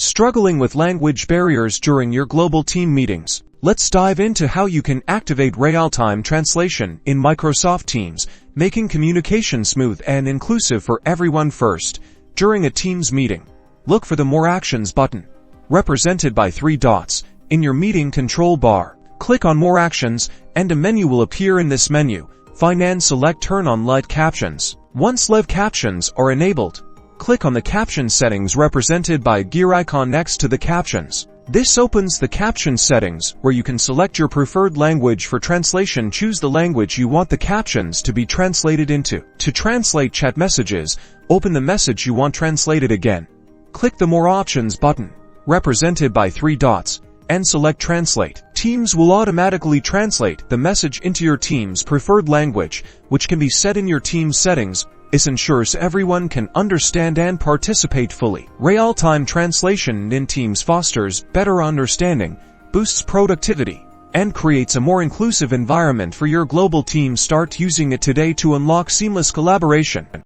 Struggling with language barriers during your global team meetings? Let's dive into how you can activate real-time translation in Microsoft Teams, making communication smooth and inclusive for everyone. First, during a Teams meeting, look for the More Actions button, represented by 3 dots, in your meeting control bar. Click on More Actions, and a menu will appear. In this menu, find and select Turn on Live Captions. Once live captions are enabled, click on the Caption Settings represented by a gear icon next to the captions. This opens the Caption Settings, where you can select your preferred language for translation. Choose the language you want the captions to be translated into. To translate chat messages, open the message you want translated again. Click the More Options button, represented by 3 dots, and select Translate. Teams will automatically translate the message into your team's preferred language, which can be set in your team's settings. This ensures everyone can understand and participate fully. Real-time translation in Teams fosters better understanding, boosts productivity, and creates a more inclusive environment for your global team. Start using it today to unlock seamless collaboration.